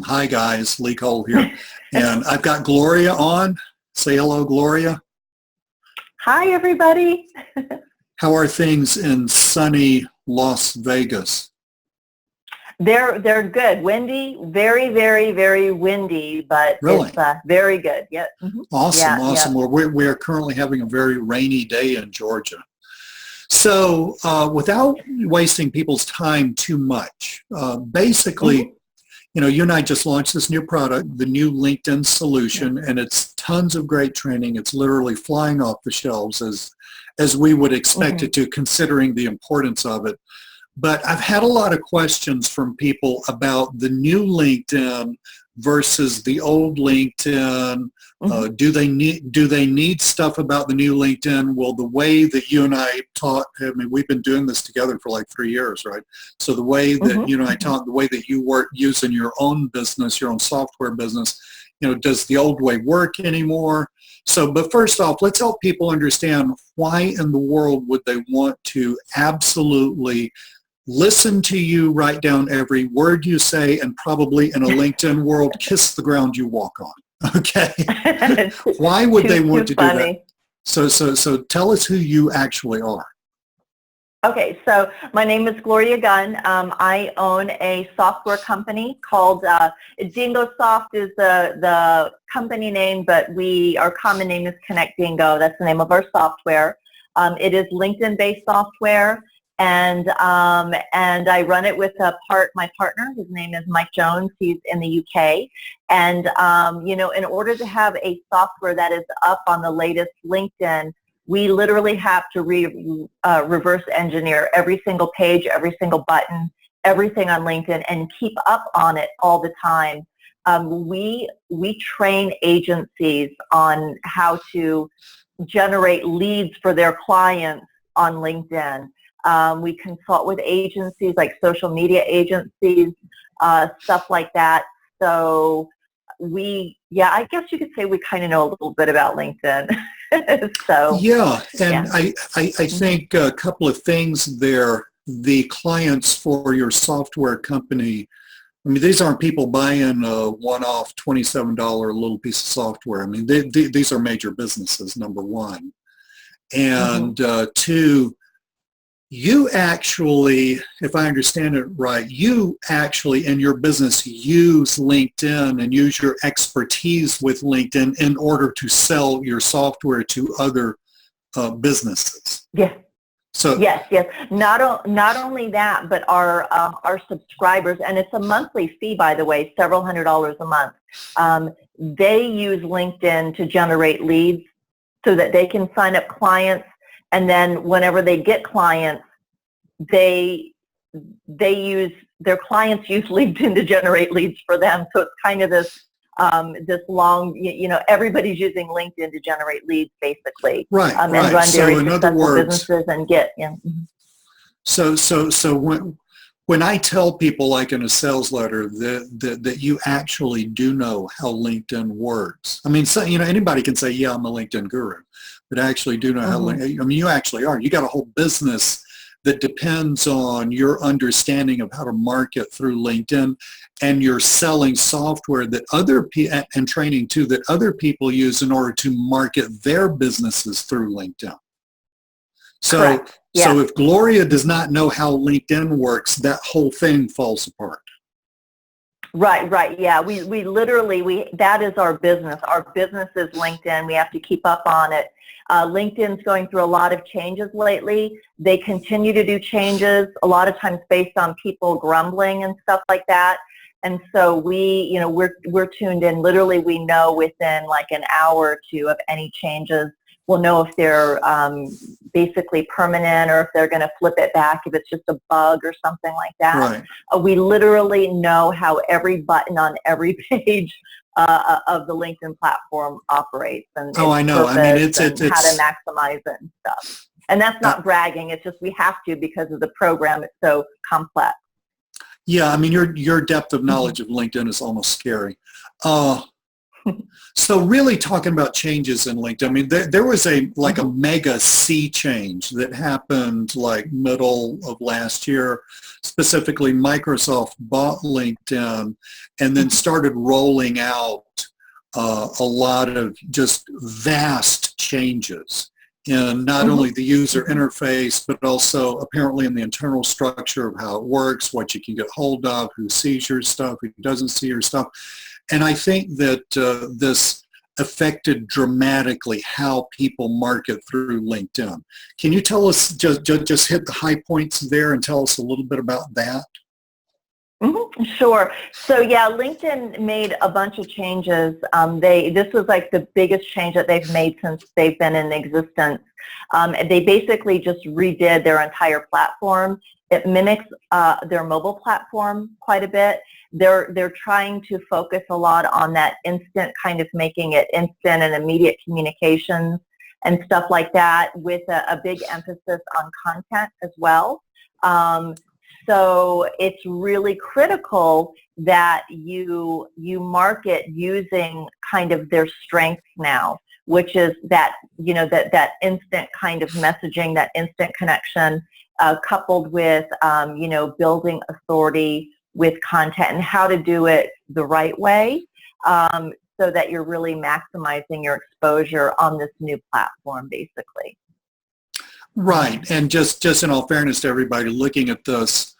Hi guys, Lee Cole here. And I've got Gloria on. Say hello, Gloria. Hi, everybody. How are things in sunny Las Vegas? They're good. Windy, very, very, very windy, but Really? it's very good. Yep. Awesome, Yeah, awesome. yeah. Well, we're currently having a very rainy day in Georgia. So without wasting people's time too much, basically, you and I just launched this new product, the new LinkedIn solution, and it's tons of great training. It's literally flying off the shelves as we would expect it to, considering the importance of it. But I've had a lot of questions from people about the new LinkedIn versus the old LinkedIn. Do they need stuff about the new LinkedIn? Well, the way that you and I taught, I mean, we've been doing this together for like 3 years, right? So the way that you and I taught, the way that you work using your own business, your own software business, does the old way work anymore? So, but first off, let's help people understand why in the world would they want to absolutely listen to you, write down every word you say, and probably in a LinkedIn world, kiss the ground you walk on. Okay. Why would they want to do that? So tell us who you actually are. Okay, so my name is Gloria Gunn. I own a software company called Dingo Soft is the company name, but our common name is Connect Dingo. That's the name of our software. It is LinkedIn-based software. And I run it with my partner. His name is Mike Jones. He's in the UK. And in order to have a software that is up on the latest LinkedIn, we literally have to reverse engineer every single page, every single button, everything on LinkedIn, and keep up on it all the time. We train agencies on how to generate leads for their clients on LinkedIn. We consult with agencies like social media agencies, stuff like that. So I guess you could say we kind of know a little bit about LinkedIn. I think a couple of things there. The clients for your software company, I mean, these aren't people buying a one-off $27 little piece of software. I mean, these are major businesses, number one. And two, you actually, if I understand it right, you actually in your business use LinkedIn and use your expertise with LinkedIn in order to sell your software to other businesses. Yes. So yes. Not only that, but our subscribers, and it's a monthly fee, by the way, several $100s a month. They use LinkedIn to generate leads so that they can sign up clients. And then whenever they get clients, their clients use LinkedIn to generate leads for them. So it's kind of this long, everybody's using LinkedIn to generate leads, basically. Right. And run So very in other successful words, businesses and get. So when I tell people, like in a sales letter, that you actually do know how LinkedIn works. I mean, anybody can say, yeah, I'm a LinkedIn guru, but I actually do know how LinkedIn, I mean, you actually are. You got a whole business that depends on your understanding of how to market through LinkedIn, and you're selling software that and training too, that other people use in order to market their businesses through LinkedIn. So, so if Gloria does not know how LinkedIn works, that whole thing falls apart. Right. Yeah, we literally, that is our business. Our business is LinkedIn. We have to keep up on it. LinkedIn's going through a lot of changes lately. They continue to do changes, a lot of times based on people grumbling and stuff like that. And so we're tuned in. Literally, we know within like an hour or two of any changes. We'll know if they're basically permanent or if they're going to flip it back, if it's just a bug or something like that. Right. We literally know how every button on every page of the LinkedIn platform operates. And I know. I mean, it's how to maximize it and stuff. And that's not bragging. It's just we have to because of the program. It's so complex. Yeah, I mean, your depth of knowledge of LinkedIn is almost scary. So really talking about changes in LinkedIn, I mean, there was like a mega sea change that happened like middle of last year. Specifically, Microsoft bought LinkedIn and then started rolling out a lot of just vast changes in not only the user interface, but also apparently in the internal structure of how it works, what you can get hold of, who sees your stuff, who doesn't see your stuff. And I think that this affected dramatically how people market through LinkedIn. Can you tell us, just hit the high points there and tell us a little bit about that? Sure. So yeah, LinkedIn made a bunch of changes. This was like the biggest change that they've made since they've been in existence. They basically just redid their entire platform. It mimics their mobile platform quite a bit. They're trying to focus a lot on that instant, kind of making it instant and immediate communications and stuff like that, with a big emphasis on content as well. So it's really critical that you market using kind of their strengths now, which is that, that instant kind of messaging, that instant connection, coupled with, building authority with content and how to do it the right way, so that you're really maximizing your exposure on this new platform, basically. Right. And just in all fairness to everybody looking at this,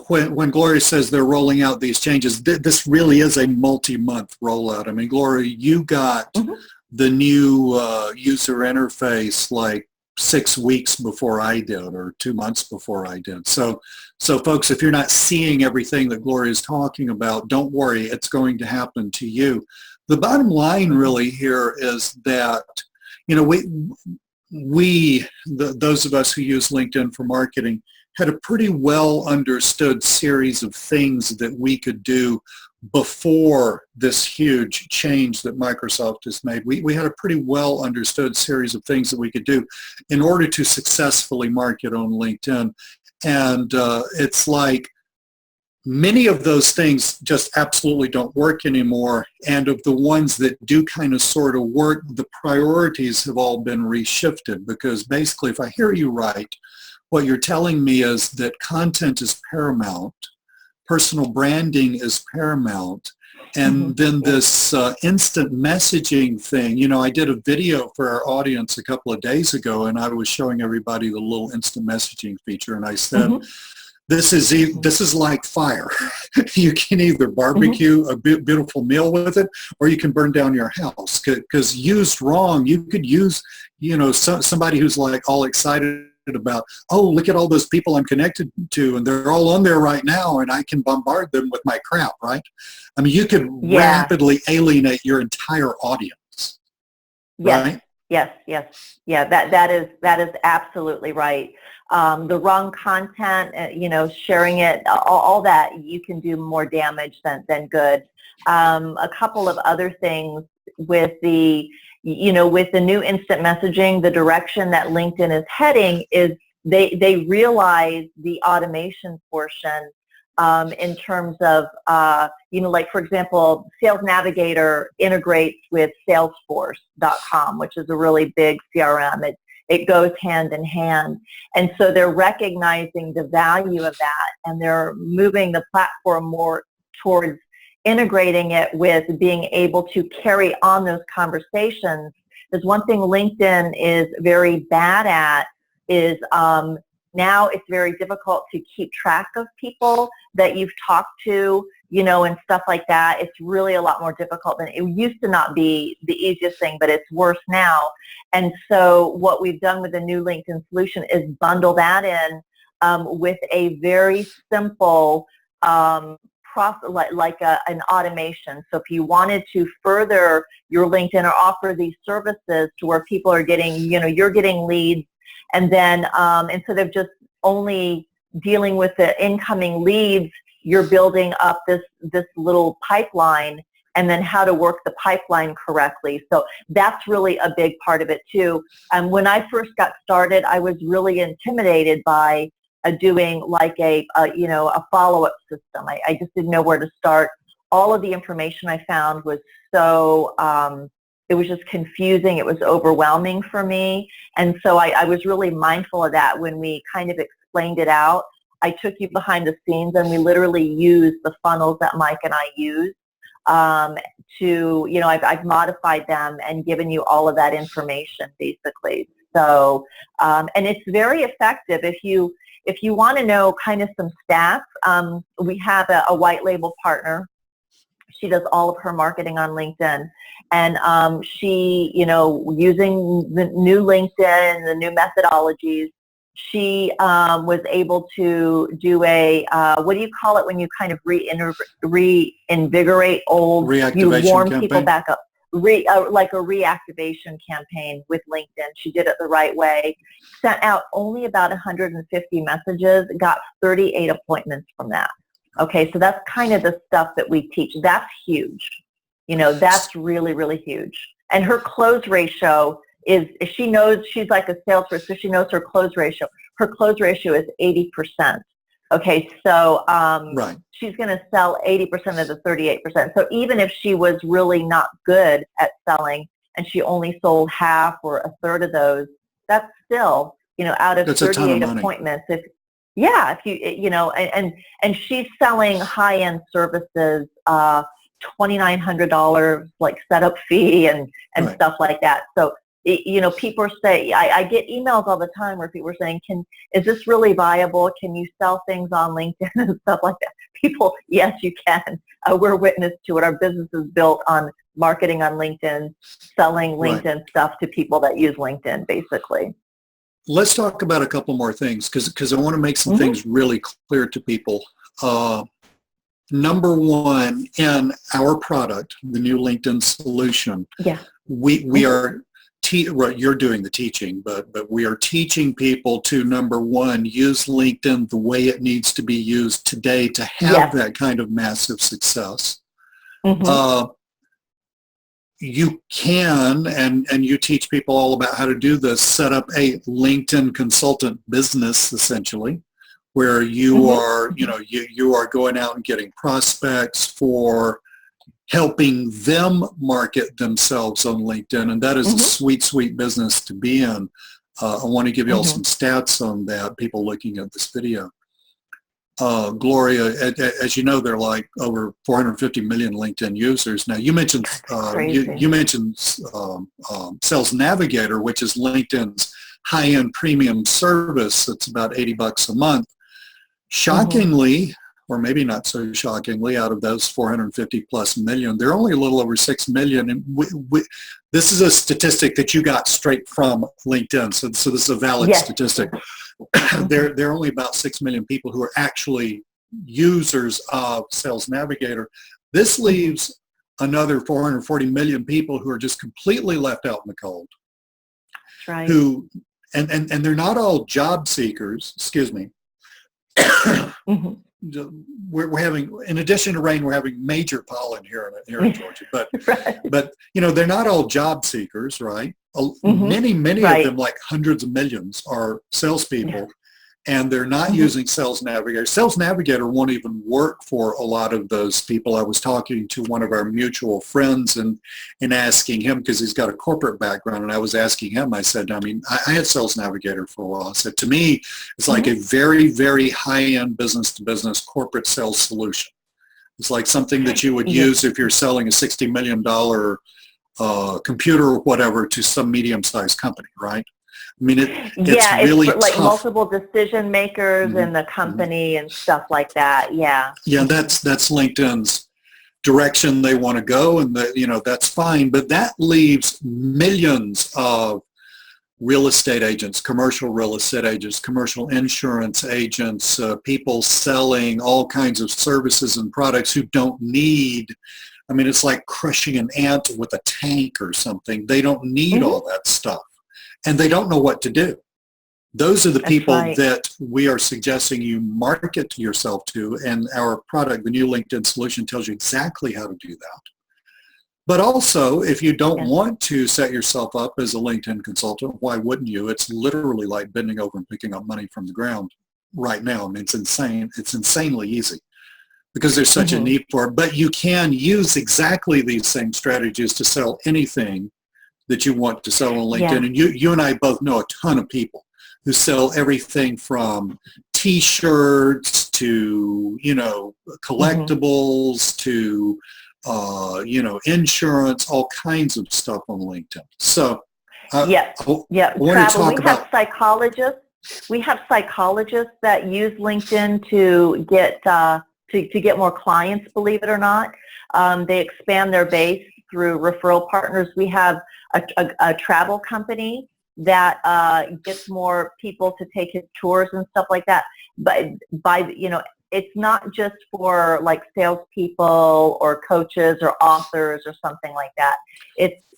when Gloria says they're rolling out these changes, this really is a multi-month rollout. I mean, Gloria, you got the new user interface like 6 weeks before I did, or 2 months before I did. So folks, if you're not seeing everything that Gloria is talking about, don't worry, it's going to happen to you. The bottom line really here is that, those of us who use LinkedIn for marketing, had a pretty well understood series of things that we could do before this huge change that Microsoft has made. We had a pretty well understood series of things that we could do in order to successfully market on LinkedIn. And it's like many of those things just absolutely don't work anymore. And of the ones that do kind of sort of work, the priorities have all been reshifted, because basically, if I hear you right, what you're telling me is that content is paramount, personal branding is paramount, and then this instant messaging thing. I did a video for our audience a couple of days ago, and I was showing everybody the little instant messaging feature, and I said, this is like fire. You can either barbecue a beautiful meal with it, or you can burn down your house. Because used wrong, you could use, somebody who's like all excited about, oh, look at all those people I'm connected to, and they're all on there right now, and I can bombard them with my crap, right? I mean, you could rapidly alienate your entire audience. Right? Yes. Yeah, that is absolutely right. The wrong content, sharing it, all that, you can do more damage than good. A couple of other things with the new instant messaging, the direction that LinkedIn is heading is they realize the automation portion, in terms of, like, for example, Sales Navigator integrates with Salesforce.com, which is a really big CRM. It goes hand in hand. And so they're recognizing the value of that, and they're moving the platform more towards integrating it with being able to carry on those conversations. There's one thing LinkedIn is very bad at is now it's very difficult to keep track of people that you've talked to, and stuff like that. It's really a lot more difficult than it used to. Not be the easiest thing, but it's worse now. And so what we've done with the new LinkedIn solution is bundle that in with a very simple process, like an automation. So if you wanted to further your LinkedIn or offer these services to where people are getting, you're getting leads, and then instead of just only dealing with the incoming leads, you're building up this little pipeline, and then how to work the pipeline correctly. So that's really a big part of it too. When I first got started, I was really intimidated by doing like a follow-up system. I just didn't know where to start. all of the information I found was so, it was just confusing. It was overwhelming for me. And so I was really mindful of that when we kind of explained it out. I took you behind the scenes and we literally used the funnels that Mike and I use to, you know, I've modified them and given you all of that information basically. So, and it's very effective. If you want to know kind of some stats, we have a white label partner. She does all of her marketing on LinkedIn. And she, you know, using the new LinkedIn, the new methodologies, she was able to do a, what do you call it when you kind of reinvigorate old, reactivation you warm campaign. people back up, like a reactivation campaign with LinkedIn. She did it the right way, sent out only about 150 messages, got 38 appointments from that. Okay, so that's kind of the stuff that we teach. That's huge. You know, that's really, really huge. And her close ratio is, she knows, she's like a salesperson, so she knows her close ratio. Her close ratio is 80%. Okay, so right. She's going to sell 80% of the 38%. So even if she was really not good at selling and she only sold half or a third of those, that's still, you know, out of that's 38 appointments. If you know, and she's selling high-end services, $2,900 like setup fee and right. stuff like that. So, you know, people say, I get emails all the time where people are saying, is this really viable? Can you sell things on LinkedIn and stuff like that? People, yes, you can. We're witness to it. Our business is built on marketing on LinkedIn, selling LinkedIn stuff to people that use LinkedIn, basically. Let's talk about a couple more things because I want to make some things really clear to people. Number one, in our product, the new LinkedIn solution, we are, you're doing the teaching, but we are teaching people to, number one, use LinkedIn the way it needs to be used today to have that kind of massive success. You can, and you teach people all about how to do this, set up a LinkedIn consultant business, essentially, where you are, you know, you are going out and getting prospects for helping them market themselves on LinkedIn. And that is a sweet, sweet business to be in. I want to give you all some stats on that, people looking at this video. Gloria, as you know, there are like over 450 million LinkedIn users. Now, you mentioned you mentioned Sales Navigator, which is LinkedIn's high-end premium service. It's about $80 a month. Shockingly, or maybe not so shockingly, out of those 450 plus million, there are only a little over 6 million. And this is a statistic that you got straight from LinkedIn, so this is a valid statistic. There are only about 6 million people who are actually users of Sales Navigator. This leaves another 440 million people who are just completely left out in the cold. That's right. Who, and they're not all job seekers, excuse me. We're having, in addition to rain, we're having major pollen here in Georgia. But but you know, they're not all job seekers, right? Many of them, like hundreds of millions, are salespeople, and they're not using Sales Navigator. Sales Navigator won't even work for a lot of those people. I was talking to one of our mutual friends and asking him, because he's got a corporate background, and I was asking him, I said, I mean, I had Sales Navigator for a while. I said, to me, it's like a very, very high-end business-to-business corporate sales solution. It's like something that you would use if you're selling a $60 million computer or whatever to some medium-sized company, right? I mean, it's really it's like tough. Multiple decision makers in the company and stuff like that. Yeah, that's LinkedIn's direction they want to go, and that's fine. But that leaves millions of real estate agents, commercial real estate agents, commercial insurance agents, people selling all kinds of services and products who don't need. I mean, it's like crushing an ant with a tank or something. They don't need all that stuff. And they don't know what to do. Those are the people that we are suggesting you market yourself to, and our product, the new LinkedIn solution, tells you exactly how to do that. But also, if you don't want to set yourself up as a LinkedIn consultant, why wouldn't you? It's literally like bending over and picking up money from the ground right now. I mean, it's insane. It's insanely easy. because there's such a Mm-hmm. need for it. But you can use exactly these same strategies to sell anything that you want to sell on Yeah. LinkedIn. And you and I both know a ton of people who sell everything from T-shirts to, Mm-hmm. collectibles to, insurance, all kinds of stuff on LinkedIn. So Yeah. I Yeah. want to Travel. talk We have about, psychologists. We have psychologists that use LinkedIn to get to get more clients. Believe it or not, they expand their base through referral partners. We have a travel company that gets more people to take his tours and stuff like that. But it's not just for like salespeople or coaches or authors or something like that.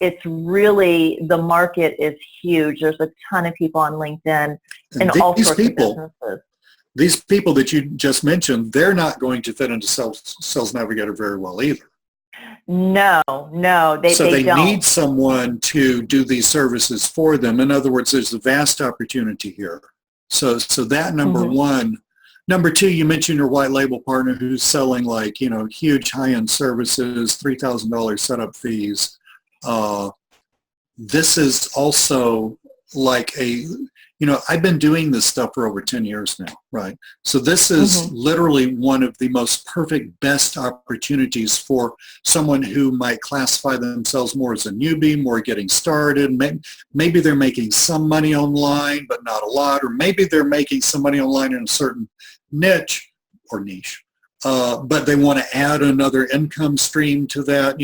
It's really, the market is huge. There's a ton of people on LinkedIn in and all these sorts of people, businesses. these people that you just mentioned, they're not going to fit into Sales Navigator very well either. No, So they they need don't. someone to do these services for them. In other words, there's a vast opportunity here. So that number Mm-hmm. one. Number two, you mentioned your white label partner who's selling like, huge high-end services, $3,000 setup fees. This is also like I've been doing this stuff for over 10 years now, right? So this is Mm-hmm. literally one of the most perfect, best opportunities for someone who might classify themselves more as a newbie, more getting started. Maybe they're making some money online, but not a lot, or maybe they're making some money online in a certain niche or niche. But they want to add another income stream to that,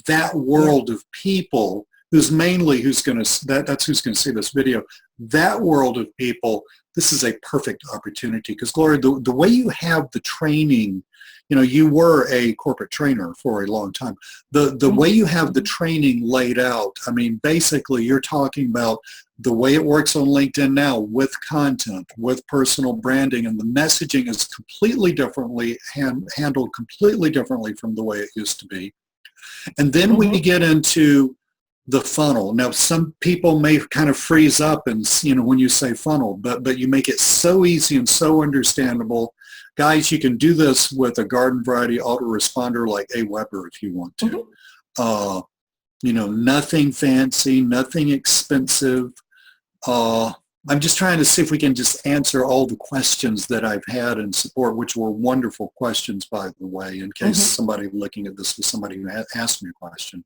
that Yeah. world of people that's who's going to see this video. That world of people, this is a perfect opportunity because, Gloria, the way you have the training, you were a corporate trainer for a long time. The way you have the training laid out, I mean, basically you're talking about the way it works on LinkedIn now with content, with personal branding, and the messaging is completely differently handled completely differently from the way it used to be. And then we Mm-hmm. get into the funnel. Now, some people may kind of freeze up and, when you say funnel, but you make it so easy and so understandable. Guys, you can do this with a garden variety autoresponder like Aweber if you want to. Nothing fancy, nothing expensive. I'm just trying to see if we can just answer all the questions that I've had in support, which were wonderful questions, by the way, in case somebody looking at this was somebody who had asked me a question.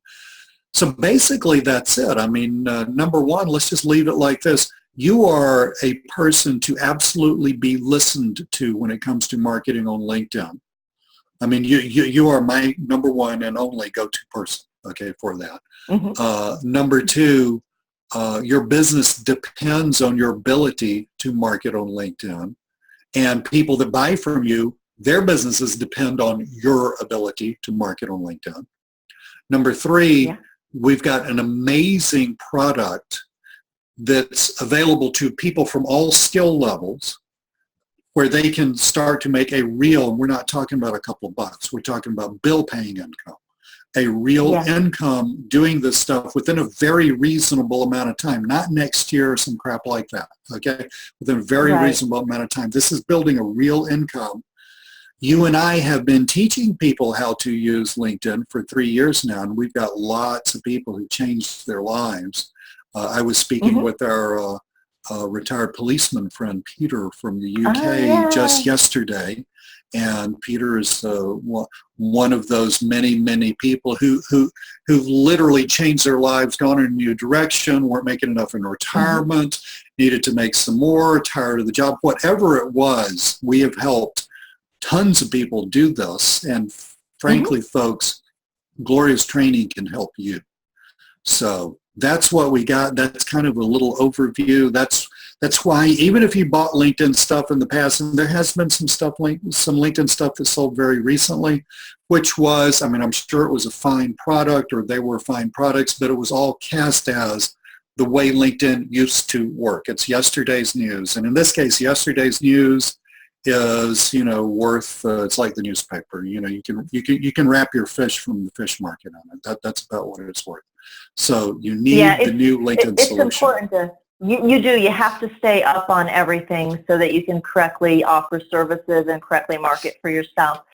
So basically, that's it. I mean, number one, let's just leave it like this. You are a person to absolutely be listened to when it comes to marketing on LinkedIn. I mean, you are my number one and only go-to person, okay, for that. Number two, your business depends on your ability to market on LinkedIn. And people that buy from you, their businesses depend on your ability to market on LinkedIn. Number three, we've got an amazing product that's available to people from all skill levels where they can start to make a real, we're not talking about a couple of bucks, we're talking about bill paying income, a real income doing this stuff within a very reasonable amount of time, not next year or some crap like that, okay? Within a very reasonable amount of time. This is building a real income. You and I have been teaching people how to use LinkedIn for 3 years now, and we've got lots of people who changed their lives. I was speaking with our retired policeman friend, Peter, from the UK just yesterday, and Peter is one of those many, many people who literally changed their lives, gone in a new direction, weren't making enough in retirement, needed to make some more, tired of the job, whatever it was. We have helped tons of people do this, and frankly, folks, Gloria's training can help you. So that's what we got. That's kind of a little overview. That's why even if you bought LinkedIn stuff in the past, and there has been some LinkedIn stuff that sold very recently, which was, I mean, I'm sure it was a fine product or they were fine products, but it was all cast as the way LinkedIn used to work. It's yesterday's news. And in this case, yesterday's news is, worth, it's like the newspaper. You can wrap your fish from the fish market on it. That's about what it's worth. So you need the new LinkedIn solution. It's important to, you have to stay up on everything so that you can correctly offer services and correctly market for yourself.